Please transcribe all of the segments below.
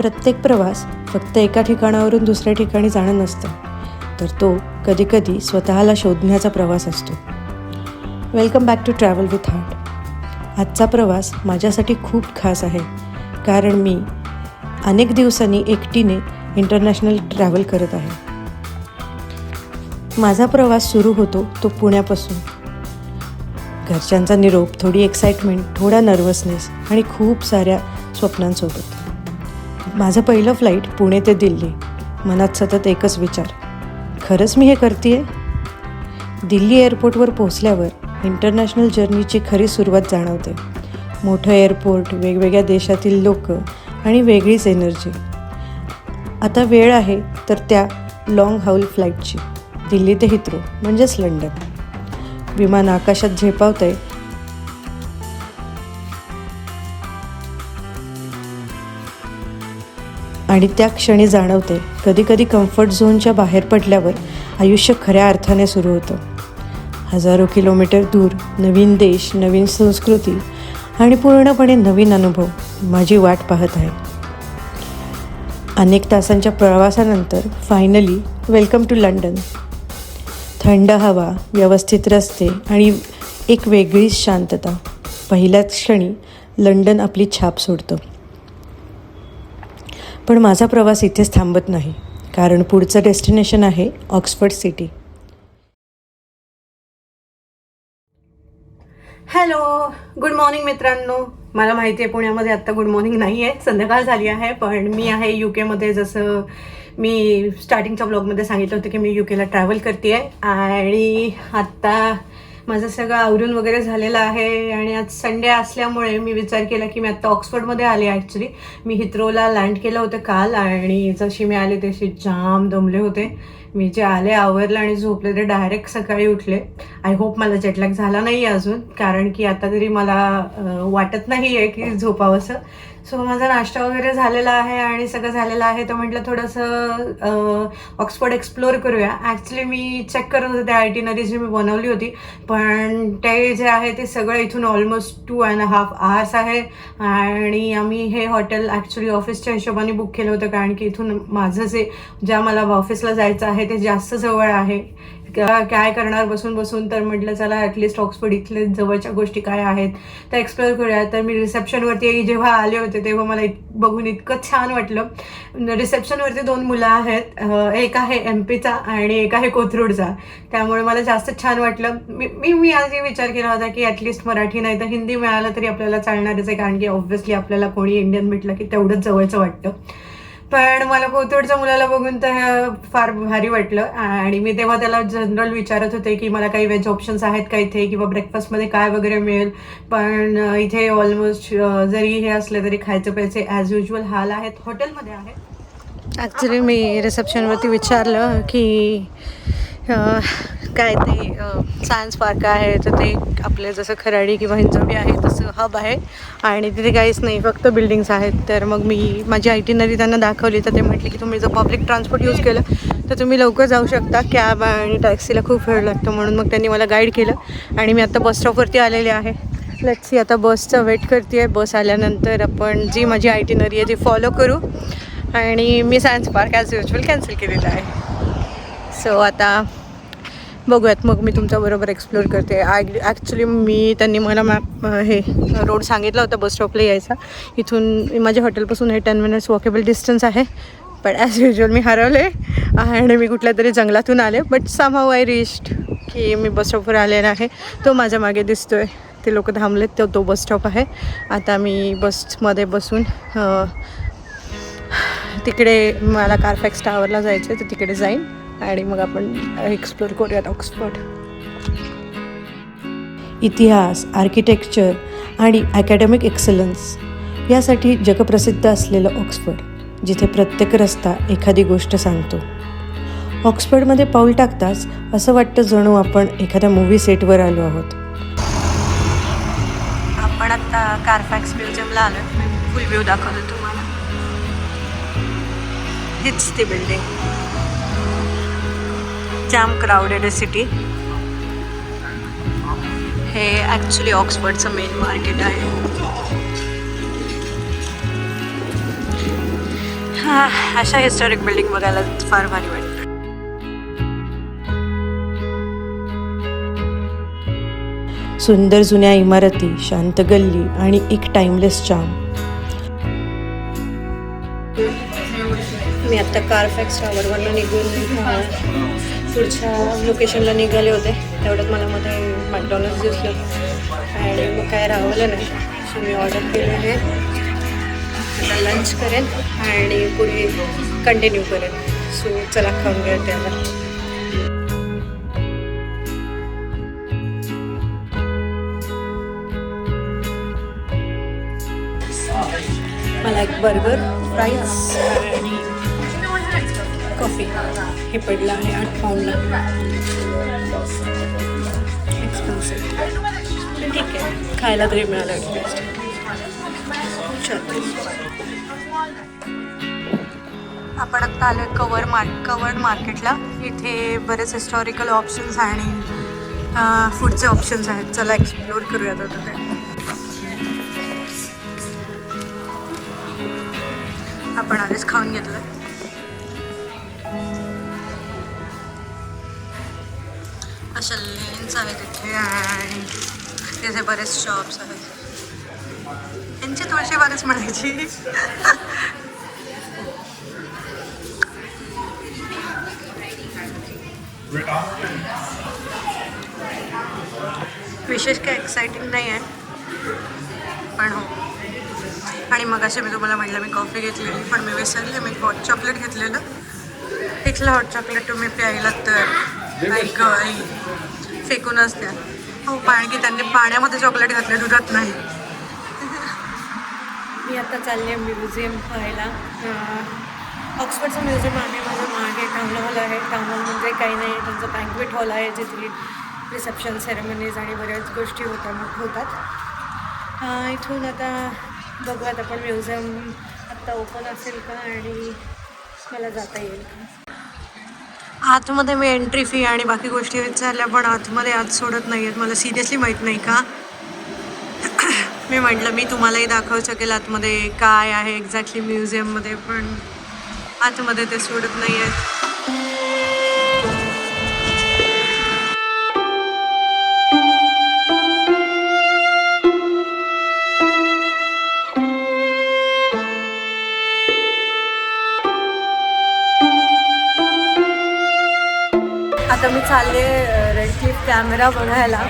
प्रत्येक प्रवास फक्त एका ठिकाणावरून दुसऱ्या ठिकाणी जाणं नसतं, तर तो कधीकधी स्वतःला शोधण्याचा प्रवास असतो. Welcome back to travel with heart. आजचा प्रवास माझ्यासाठी खूप खास आहे, कारण मी अनेक दिवसांनी एकटीने इंटरनॅशनल ट्रॅव्हल करत आहे. माझा प्रवास सुरू होतो तो पुण्यापासून. घरच्यांचा निरोप, थोडी एक्साइटमेंट, थोडा नर्वसनेस आणि खूप साऱ्या स्वप्नांसोबत. माझं पहिलं फ्लाईट पुणे ते दिल्ली. मनात सतत एकच विचार, खरंच मी हे करतेय? दिल्ली एअरपोर्टवर पोहोचल्यावर इंटरनॅशनल जर्नीची खरी सुरुवात जाणवते. मोठं एअरपोर्ट, वेगवेगळ्या देशातील लोक आणि वेगळीच एनर्जी. आता वेळ आहे तर त्या लाँग हाऊल फ्लाईटची. दिल्ली ते हिथ्रो म्हणजेच लंडन. विमान आकाशात झेपावतंय. आणि त्या क्षणी जाणवते, कधीकधी कम्फर्ट झोनच्या बाहेर पडल्यावर आयुष्य खऱ्या अर्थाने सुरू होतं. हजारो किलोमीटर दूर, नवीन देश, नवीन संस्कृती आणि पूर्णपणे नवीन अनुभव माझी वाट पाहत आहे. अनेक तासांच्या प्रवासानंतर फायनली वेलकम टू लंडन. थंड हवा, व्यवस्थित रस्ते आणि एक वेगळीच शांतता. पहिल्याच क्षणी लंडन आपली छाप सोडतं. पण माझा प्रवास इथेच थांबत नाही, कारण पुढचं डेस्टिनेशन आहे Oxford city. Hello, good morning मित्रांनो. मला माहिती आहे पुण्यामध्ये आत्ता गुड मॉर्निंग नाही आहे, संध्याकाळ झाली आहे. पण मी आहे UK जसं मी स्टार्टिंगच्या ब्लॉगमध्ये सांगितलं होतं की मी UKला ट्रॅव्हल करते आहे. आणि आत्ता माझं सगळं आवरून वगैरे झालेलं आहे. आणि आज संडे असल्यामुळे मी विचार केला की मी आत्ता ऑक्सफर्डमध्ये आले. ॲक्च्युली मी हिथ्रोला लँड केलं होतं काल, आणि जशी मी आले तशी जाम दमले होते. मी जे आले, आवरलं आणि झोपले ते डायरेक्ट सकाळी उठले. आय होप मला जेटलॅग झाला नाही आहे अजून, कारण की आता तरी मला वाटत नाही आहे की झोपावंसं. सो माझा नाश्ता वगैरे झालेला आहे आणि सगळं झालेलं आहे. तर म्हटलं थोडंसं ऑक्सफर्ड एक्सप्लोअर करूया. ॲक्च्युली मी चेक करत होते त्या आयटिनरी जी मी बनवली होती, पण ते जे आहे ते सगळं इथून ऑलमोस्ट 2.5 hours आहे. आणि आम्ही हे हॉटेल ॲक्च्युली ऑफिसच्या हिशोबाने बुक केलं होतं, कारण की इथून माझं ज्या मला ऑफिसला जायचं आहे ते जास्त जवळ आहे. काय करणार बसून बसून, तर म्हटलं चला ॲटलिस्ट ऑक्सफर्ड इथले जवळच्या गोष्टी काय आहेत त्या एक्सप्लोअर करूया. तर मी रिसेप्शनवरती जेव्हा आले होते तेव्हा मला बघून इतकं छान वाटलं. रिसेप्शनवरती 2 मुलं आहेत, एक आहे MP चा आणि एक आहे कोथरूडचा. त्यामुळे मला जास्त छान वाटलं. मी आजही विचार केला होता की ॲटलिस्ट मराठी नाही तर हिंदी मिळालं तरी आपल्याला चालणारच आहे, कारण की ऑब्व्हियसली आपल्याला कोणी इंडियन भेटलं की तेवढंच जवळचं वाटतं. पण मला कोथरूडच्या मुलाला बघून तर फार भारी वाटलं. आणि मी तेव्हा त्याला जनरल विचारत होते की मला काही व्हेज ऑप्शन्स आहेत का इथे, किंवा ब्रेकफास्टमध्ये काय वगैरे मिळेल. पण इथे ऑलमोस्ट जरी हे असले तरी खायचे पैसे ॲज युजल हाल आहेत. हॉटेलमध्ये आहे. ॲक्च्युली मी रिसेप्शनवरती विचारलं की काय ते सायन्स पार्क आहे, तर ते आपले जसं खराडी किंवा हिंजवडी आहे तसं हब आहे, आणि तिथे काहीच नाही, फक्त बिल्डिंग्स आहेत. तर मग मी माझी आयटिनरी त्यांना दाखवली, तर ते म्हटले की तुम्ही जर पब्लिक ट्रान्सपोर्ट यूज केलं तर तुम्ही लवकर जाऊ शकता. कॅब आणि टॅक्सीला खूप वेळ लागतो, म्हणून मग त्यांनी मला गाईड केलं. आणि मी आता बस स्टॉपवरती आलेले आहे. लेट्स सी, आता बसचा वेट करते आहे. बस आल्यानंतर आपण जी माझी आयटिनरी आहे ती फॉलो करू. आणि मी science park as usual cancel केलेला आहे. सो आता बघूयात, मग मी तुमच्याबरोबर एक्सप्लोअर करते. ॲक्च्युली त्यांनी मला हे रोड सांगितला होता बस स्टॉपला यायचा. इथून माझ्या हॉटेलपासून हे 10 minutes वॉकेबल डिस्टन्स आहे. पण ॲज युजल मी हरवले आणि मी कुठल्या तरी जंगलातून आले. बट समहाऊ आय रिच्ड की मी बस स्टॉपवर आलेला आहे. तो माझ्या मागे दिसतो आहे, ते लोक थांबलेत, तो बस स्टॉप आहे. आता मी बसमध्ये बसून तिकडे मला कारफॅक्स टावरला जायचं आहे, तर तिकडे जाईन आणि मग आपण एक्सप्लोअर करूयात ऑक्सफर्ड. इतिहास, आर्किटेक्चर आणि अकॅडमिक एक्सलन्स यासाठी जगप्रसिद्ध असलेलं ऑक्सफर्ड, जिथे प्रत्येक रस्ता एखादी गोष्ट सांगतो. ऑक्सफर्डमध्ये पाऊल टाकताच असं वाटतं जणू आपण एखाद्या मूवी सेटवर आलो आहोत. आपण आता कारफॅक्स म्युझियमला आलो. फुल व्ह्यू दाखवतो तुम्हाला. हीच ती बिल्डिंग. जाम क्राउडेड सिटी. हे ॲक्च्युली ऑक्सफर्डचं मेन मार्केट आहे. हा, अशा हिस्टॉरिक बिल्डिंग बघायला फार भारी वाटतं. सुंदर जुन्या इमारती, शांत गल्ली आणि एक टाइमलेस चार्म. मी आत्ता कारफॅक्स टॉवरवरनं निघून पुढच्या लोकेशनला निघाले होते. तेवढ्यात मला मध्ये मॅकडॉनल्ड्स दिसलं आणि मग काय राहवलं नाही. सो मी ऑर्डर केलेले, आता लंच करेन आणि पुढे कंटिन्यू करेन. सो चला खाऊन घ्या त्याला. मला एक बर्गर, फ्राईज आणि कॉफी हे पडलं आहे 8 पाऊंडला. एक्सपेन्सिव्ह, ठीक आहे, खायला तरी मिळालं ॲटलिस्ट. आपण आत्ता आलो कवर्ड मार्केटला. इथे बरेच हिस्टॉरिकल ऑप्शन्स आणि फूडचे ऑप्शन्स आहेत. चला एक्सप्लोअर करूयात आता ते. आपण आधीच खाऊन घेतलं. अशा लेन्स आहेत इथे आणि तिथे बरेच शॉप्स आहेत. यांची तुळशी बागच म्हणायची. विशेष काय एक्साइटिंग नाही आहे पण हो. आणि मग असे मी तुम्हाला म्हटलं मी कॉफी घेतलेली पण मी विसरले. मी हॉट चॉकलेट घेतलेलं. इथलं हॉट चॉकलेट तुम्ही प्यायला तर आई फेकूनच द्या. हो, कारण की त्यांनी पाण्यामध्ये चॉकलेट घातले, दुधात नाही. मी आता चालले म्युझियम पाहायला. ऑक्सफर्डचं म्युझियम आहे माझ्या मागे. टाउन हॉल आहे. टाउन हॉल म्हणजे काही नाही, त्यांचं बँक्वेट हॉल आहे जिथे रिसेप्शन सेरेमनीज आणि बऱ्याच गोष्टी होतात. इथून आता बघूयात आपण म्युझियम आत्ता ओपन असेल का आणि मला जाता येईल का. आतमध्ये मी एंट्री फी आणि बाकी गोष्टी विचारल्या पण आतमध्ये आत सोडत नाही आहेत. मला सिरियसली माहीत नाही का. मी म्हटलं मी तुम्हालाही दाखवू शकेल आतमध्ये काय आहे एक्झॅक्टली म्युझियममध्ये, पण आतमध्ये ते सोडत नाही आहेत. आता मी चालले रेडक्लिफ कॅमेरा बघायला.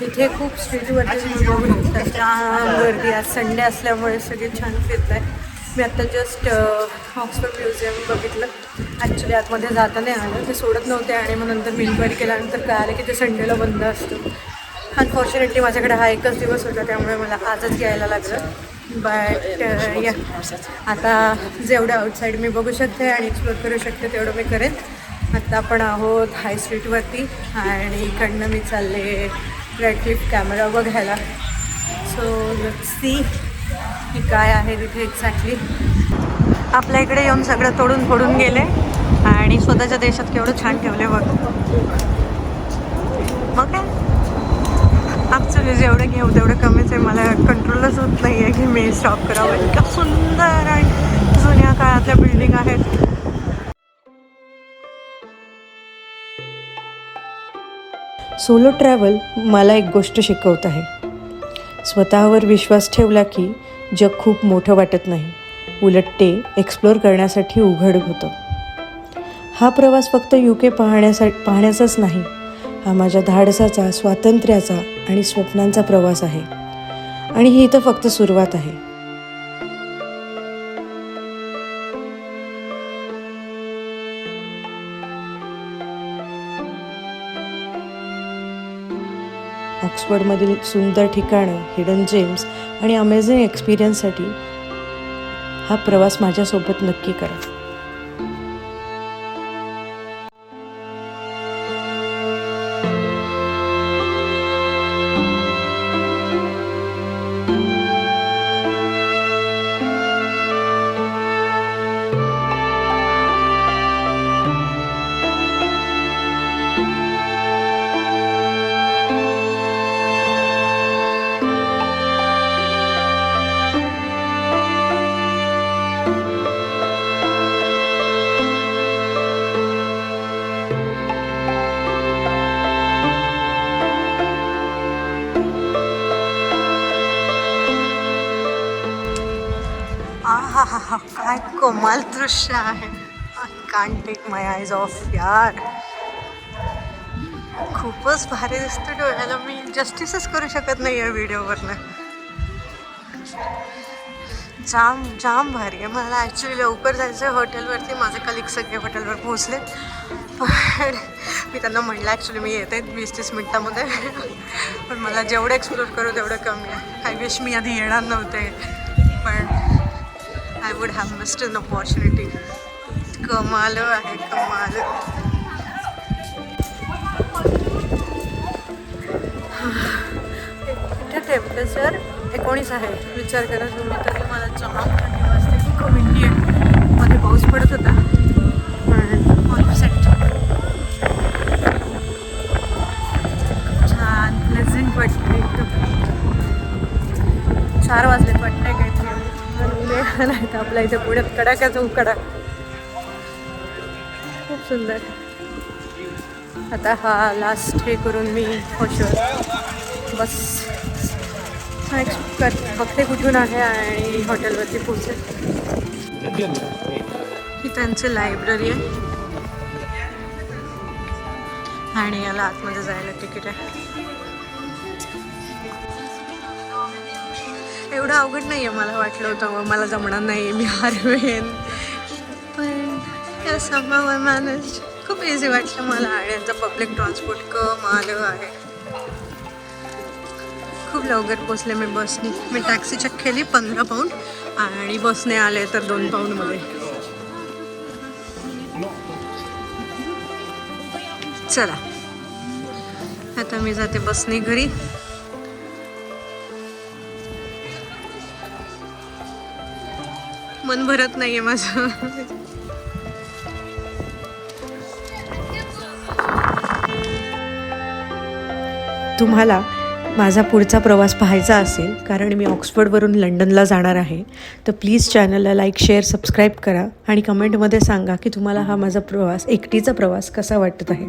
इथे खूप स्ट्रीटवरती बघू शकता छान गर्दी. आज संडे असल्यामुळे सगळे छान फिरत आहे. मी आत्ता जस्ट ऑक्सफर्ड म्युझियम बघितलं. ॲक्च्युली आतमध्ये जाता नाही आलं, ते सोडत नव्हते आणि मग नंतर मी इन्क्वायरी केल्यानंतर कळालं की ते संडेला बंद असतं. अनफॉर्च्युनेटली माझ्याकडे हा एकच दिवस होता त्यामुळे मला आजच यायला लागलं. बट या आता जेवढं आउटसाईड मी बघू शकते आणि एक्सप्लोर करू शकते तेवढं मी करेन. आत्ता आपण आहोत हाय स्ट्रीटवरती आणि इकडनं मी चालले रेडक्लिफ कॅमेरा बघायला. सो लेट्स सी की काय आहे तिथे एक्झॅक्टली. आपल्या इकडे येऊन सगळं तोडून फोडून गेले आणि स्वतःच्या देशात केवढं छान ठेवले बघ. मग काय ॲक्च्युली जेवढं घेऊ तेवढं कमीच आहे. मला कंट्रोलच होत नाही आहे की मी स्टॉप करावं. इतका सुंदर आणि जुन्या काळातल्या बिल्डिंग आहेत. सोलो ट्रॅव्हल मला एक गोष्ट शिकवत आहे. स्वतःवर विश्वास ठेवला की जग खूप मोठं वाटत नाही, उलट ते एक्सप्लोअर करण्यासाठी उघड होतं. हा प्रवास फक्त UK पाहण्याचाच नाही, हा माझ्या धाडसाचा, स्वातंत्र्याचा आणि स्वप्नांचा प्रवास आहे. आणि ही तर फक्त सुरुवात आहे. ऑक्सफर्डमधील सुंदर ठिकाणं, हिडन जेम्स आणि अमेझिंग एक्सपिरियन्ससाठी हा प्रवास माझ्यासोबत नक्की करा. हा हा हा, काय कमाल दृश्य आहे. आय कांट टेक माय आयज ऑफ यार. खूपच भारी दिसतं डोळ्याला. मी जस्टिसच करू शकत नाही या व्हिडिओवरनं. जाम जाम भारी आहे. मला ॲक्च्युली लवकर जायचं आहे हॉटेलवरती. माझे कलिग सगळे हॉटेलवर पोहोचले, पण मी त्यांना म्हटलं ॲक्च्युली मी येते 20-30 मिनटामध्ये. पण मला जेवढं एक्सप्लोर करू तेवढं कमी आहे. आय विश मी आधी येणार नव्हते, पण I would have missed an opportunity. कमाल आहे, कमाल. इथे टेम्परेचर 19 आहे. विचार करा तुम्ही, तरी मला जाम थंडी वाजते. खूप विंडी आहे. मध्ये पाऊस पडत होता, पण ऑलसेट छान प्लेझंट वाटते एकदम. 4 वाजलेत वाटतंय काहीतरी. नाही तर आपल्या इथे पुण्यात कडाक्याचा उकडा. खूप सुंदर. आता हा लास्ट हे करून मी होशोर बस बघते कुठून आहे आणि हॉटेलवरती पोहोचेल. ही त्यांची लायब्ररी आहे आणि याला आतमध्ये जायला तिकीट आहे. एवढं अवघड नाही आहे. मला वाटलं होतं मला जमणार नाही, मी हरवेन, पण या somehow I managed. खूप इझी वाटलं मला. आणि यांचा पब्लिक ट्रान्सपोर्ट कमाल आहे. खूप लवकर पोचले मी बसने. मी टॅक्सी चेक केली 15 पाऊंड आणि बसने आले तर 2 पाऊंडमध्ये. चला आता मी जाते बसने घरी. मन भरत नाहीये माझं. तुम्हाला माझा पुढचा प्रवास पाहायचा असेल, कारण मी ऑक्सफर्डवरून लंडनला जाणार आहे, तर प्लीज चॅनलला लाईक, शेअर, सबस्क्राईब करा आणि कमेंटमध्ये सांगा की तुम्हाला हा माझा प्रवास, एकटीचा प्रवास कसा वाटत आहे.